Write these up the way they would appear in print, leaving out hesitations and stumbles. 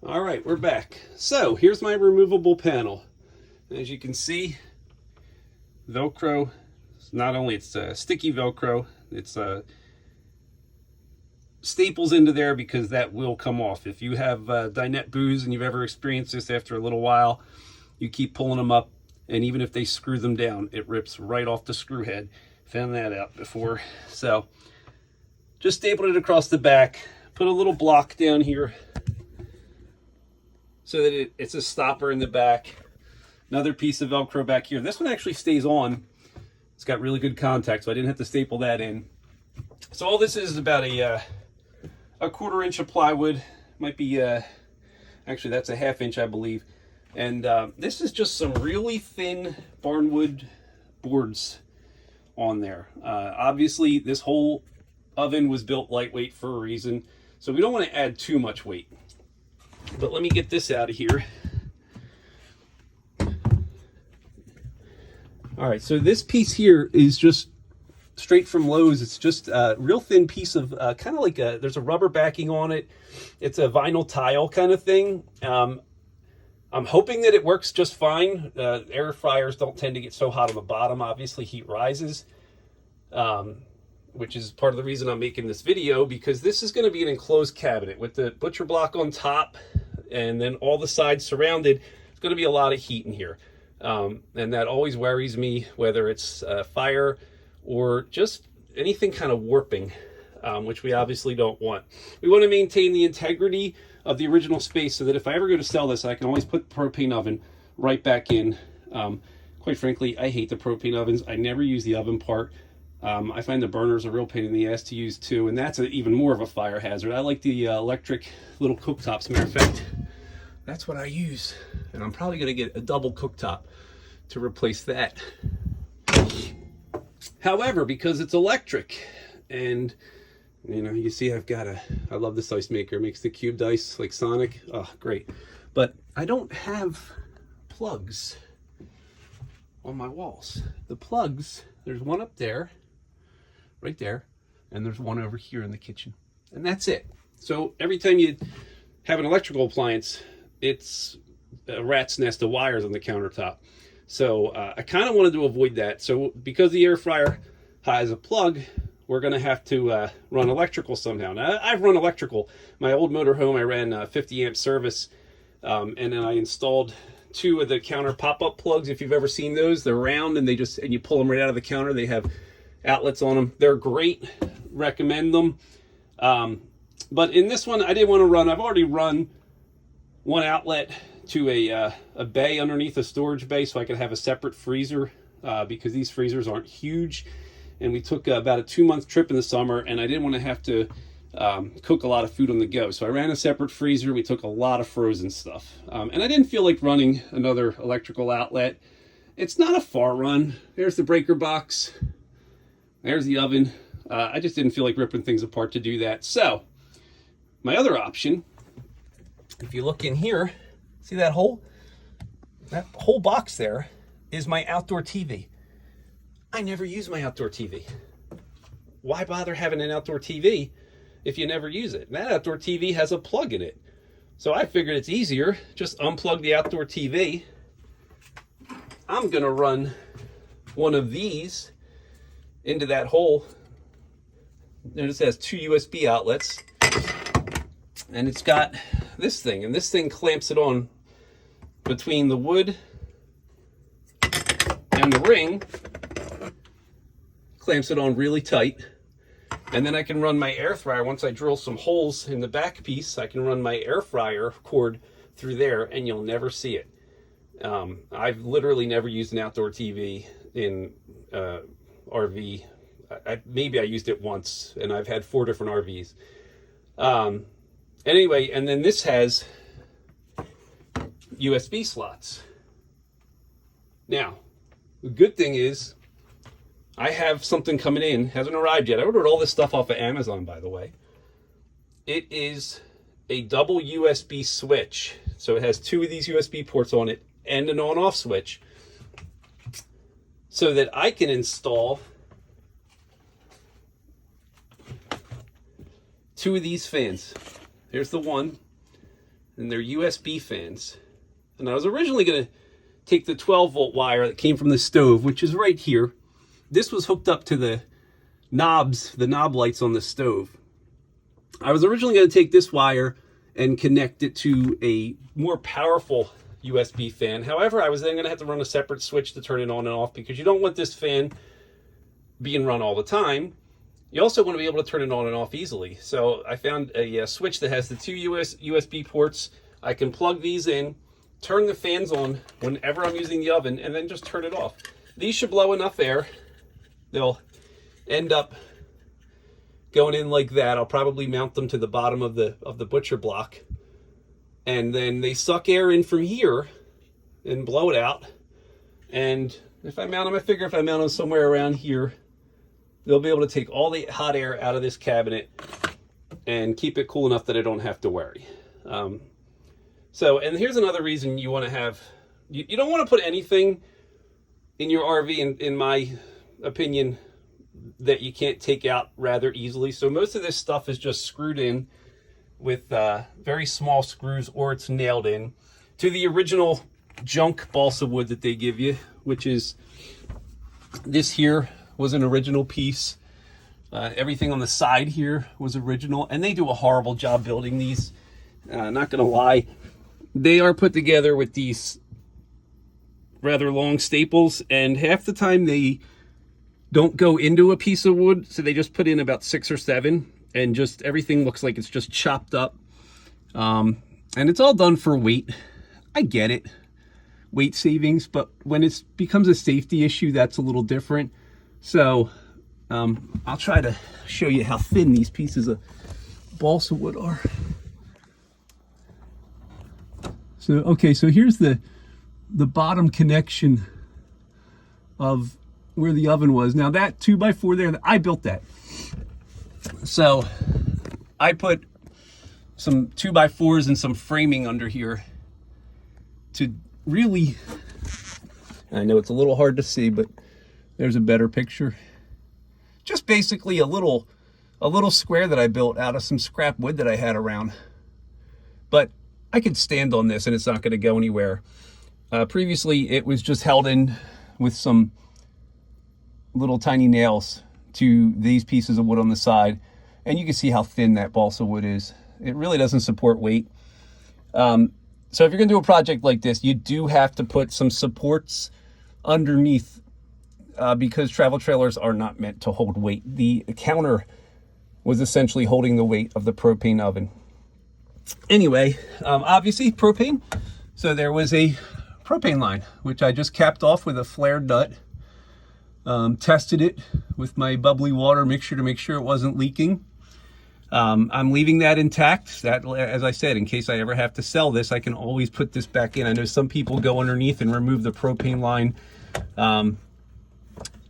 All right, we're back. So here's my removable panel. As you can see, Velcro. Not only it's sticky Velcro, it's staples into there because that will come off. If you have dinette booze and you've ever experienced this, after a little while, you keep pulling them up, and even if they screw them down, it rips right off the screw head. Found that out before. So just stapled it across the back, put a little block down here so that it's a stopper in the back. Another piece of Velcro back here. This one actually stays on. It's got really good contact, so I didn't have to staple that in. So all this is about a 1/4 inch of plywood. Might be, actually that's a 1/2 inch, I believe. And this is just some really thin barnwood boards on there. Obviously, this whole oven was built lightweight for a reason, so we don't want to add too much weight. But let me get this out of here. All right, so this piece here is just straight from Lowe's. It's just a real thin piece of kind of like there's a rubber backing on it. It's a vinyl tile kind of thing. I'm hoping that it works just fine. Air fryers don't tend to get so hot on the bottom. Obviously, heat rises, which is part of the reason I'm making this video, because this is going to be an enclosed cabinet with the butcher block on top and then all the sides surrounded. It's going to be a lot of heat in here. And that always worries me, whether it's fire or just anything kind of warping, which we obviously don't want. We want to maintain the integrity of the original space so that if I ever go to sell this, I can always put the propane oven right back in. Quite frankly, I hate the propane ovens. I never use the oven part. I find the burners a real pain in the ass to use too, and that's even more of a fire hazard. I like the electric little cooktops. Matter of fact, that's what I use, and I'm probably going to get a double cooktop to replace that. However, because it's electric, and you know, you see I love this ice maker. It makes the cubed ice like Sonic. Oh, great. But I don't have plugs on my walls. The plugs, there's one up there, right there, and there's one over here in the kitchen. And that's it. So every time you have an electrical appliance, it's a rat's nest of wires on the countertop. So I kind of wanted to avoid that. So because the air fryer has a plug, we're going to have to run electrical somehow. Now, I've run electrical. My old motorhome, I ran 50 amp service, and then I installed 2 of the counter pop-up plugs. If you've ever seen those, they're round and and you pull them right out of the counter. They have outlets on them. They're great. Recommend them. But in this one, I didn't want to run. I've already run one outlet to a bay underneath a storage bay, so I could have a separate freezer, because these freezers aren't huge. And we took about a 2-month trip in the summer, and I didn't want to have to cook a lot of food on the go. So I ran a separate freezer. We took a lot of frozen stuff. And I didn't feel like running another electrical outlet. It's not a far run. There's the breaker box. There's the oven. I just didn't feel like ripping things apart to do that. So my other option, if you look in here, see that hole? That whole box there is my outdoor TV. I never use my outdoor TV. Why bother having an outdoor TV if you never use it? That outdoor TV has a plug in it. So I figured it's easier, just unplug the outdoor TV. I'm gonna run one of these into that hole. Notice it has 2 USB outlets, and it's got this thing, and this thing clamps it on between the wood and the ring. Clamps it on really tight, and then I can run my air fryer. Once I drill some holes in the back piece, I can run my air fryer cord through there, and you'll never see it. I've literally never used an outdoor TV in RV. Maybe I used it once, and I've had 4 different RVs. Anyway, and then this has USB slots. Now, the good thing is I have something coming in, hasn't arrived yet. I ordered all this stuff off of Amazon, by the way. It is a double USB switch. So it has 2 of these USB ports on it and an on-off switch, so that I can install 2 of these fans. Here's the one, and they're USB fans. And I was originally going to take the 12-volt wire that came from the stove, which is right here. This was hooked up to the knobs, the knob lights on the stove. I was originally going to take this wire and connect it to a more powerful USB fan. However, I was then going to have to run a separate switch to turn it on and off, because you don't want this fan being run all the time. You also want to be able to turn it on and off easily. So I found a switch that has the two USB ports. I can plug these in, turn the fans on whenever I'm using the oven, and then just turn it off. These should blow enough air. They'll end up going in like that. I'll probably mount them to the bottom of the butcher block, and then they suck air in from here and blow it out. And if I mount them, I figure if I mount them somewhere around here, they'll be able to take all the hot air out of this cabinet and keep it cool enough that I don't have to worry. And here's another reason you want to have, you don't want to put anything in your RV, in my opinion, that you can't take out rather easily. So most of this stuff is just screwed in with very small screws, or it's nailed in to the original junk balsa wood that they give you, which is this here was an original piece. Everything on the side here was original, and they do a horrible job building these. Not gonna lie, they are put together with these rather long staples, and half the time they don't go into a piece of wood, so they just put in about 6 or 7, and just everything looks like it's just chopped up. And it's all done for weight. I get it, weight savings, but when it becomes a safety issue, that's a little different. So I'll try to show you how thin these pieces of balsa wood are. So, okay, so here's the bottom connection of where the oven was. Now that 2x4 there, I built that. So I put some 2x4s and some framing under here to really, I know it's a little hard to see, but there's a better picture. Just basically a little square that I built out of some scrap wood that I had around. But I could stand on this and it's not going to go anywhere. Previously, it was just held in with some little tiny nails to these pieces of wood on the side, and you can see how thin that balsa wood is. It really doesn't support weight. So if you're going to do a project like this, you do have to put some supports underneath, because travel trailers are not meant to hold weight. The counter was essentially holding the weight of the propane oven. Anyway, obviously propane. So there was a propane line, which I just capped off with a flared nut. Tested it with my bubbly water mixture to make sure it wasn't leaking. I'm leaving that intact. That, as I said, in case I ever have to sell this, I can always put this back in. I know some people go underneath and remove the propane line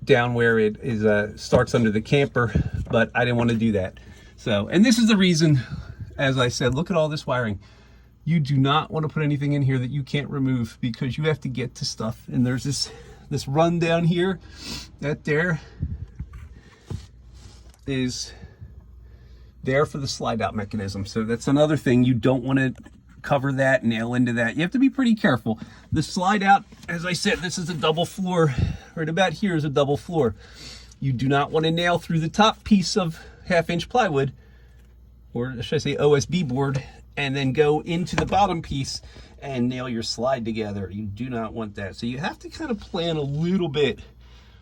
down where it is starts under the camper, but I didn't want to do that. So, and this is the reason, as I said, look at all this wiring. You do not want to put anything in here that you can't remove, because you have to get to stuff. And there's this run down here, that there is there for the slide out mechanism. So that's another thing, you don't want to cover that, nail into that. You have to be pretty careful. The slide out, as I said, this is a double floor. Right about here is a double floor. You do not want to nail through the top piece of 1/2-inch plywood, or should I say OSB board, and then go into the bottom piece and nail your slide together. You do not want that. So you have to kind of plan a little bit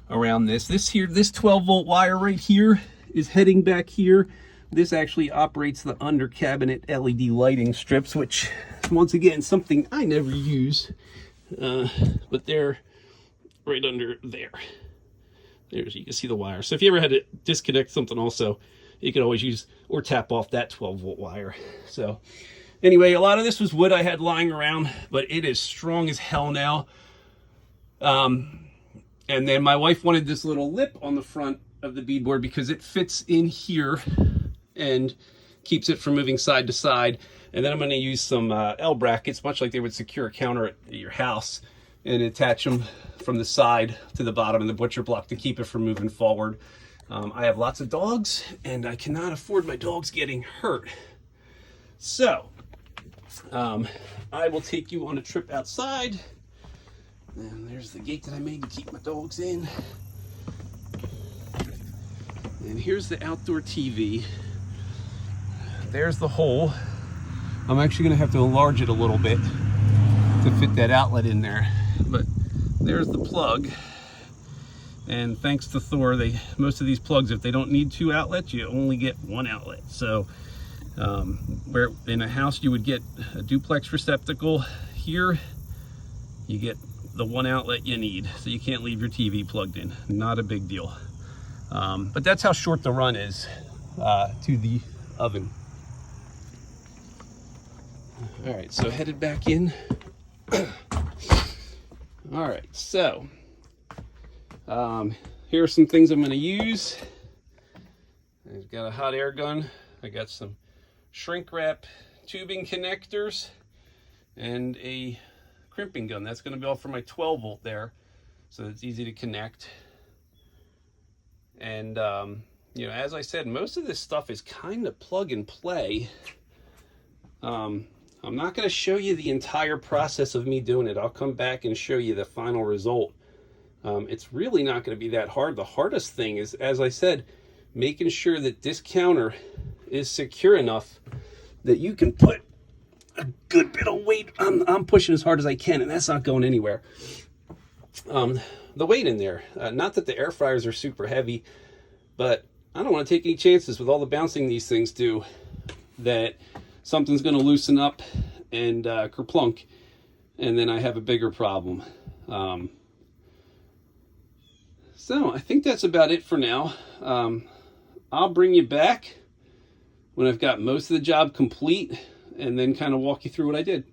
around this. This 12-volt wire right here is heading back here. This actually operates the under cabinet LED lighting strips, which once again, something I never use, but they're right under there. There's, you can see the wire. So if you ever had to disconnect something also, you could always use or tap off that 12-volt wire. So anyway, a lot of this was wood I had lying around, but it is strong as hell now. And then my wife wanted this little lip on the front of the beadboard because it fits in here and keeps it from moving side to side. And then I'm going to use some L brackets, much like they would secure a counter at your house, and attach them from the side to the bottom of the butcher block to keep it from moving forward. I have lots of dogs, and I cannot afford my dogs getting hurt. So I will take you on a trip outside. And there's the gate that I made to keep my dogs in. And here's the outdoor TV. There's the hole. I'm actually going to have to enlarge it a little bit to fit that outlet in there. But there's the plug. And thanks to Thor, most of these plugs, if they don't need 2 outlets, you only get 1 outlet. So where in a house you would get a duplex receptacle, here you get the 1 outlet you need. So you can't leave your TV plugged in. Not a big deal. But that's how short the run is to the oven. All right, so headed back in. All right, so here are some things I'm going to use. I've got a hot air gun. I got some shrink wrap tubing connectors and a crimping gun. That's going to be all for my 12 volt there, so it's easy to connect. And you know, as I said, most of this stuff is kind of plug and play. I'm not going to show you the entire process of me doing it. I'll come back and show you the final result. It's really not going to be that hard. The hardest thing is, as I said, making sure that this counter is secure enough that you can put a good bit of weight. I'm pushing as hard as I can, and that's not going anywhere. The weight in there, not that the air fryers are super heavy, but I don't want to take any chances with all the bouncing these things do that something's going to loosen up and kerplunk, and then I have a bigger problem. So I think that's about it for now. I'll bring you back when I've got most of the job complete and then kind of walk you through what I did.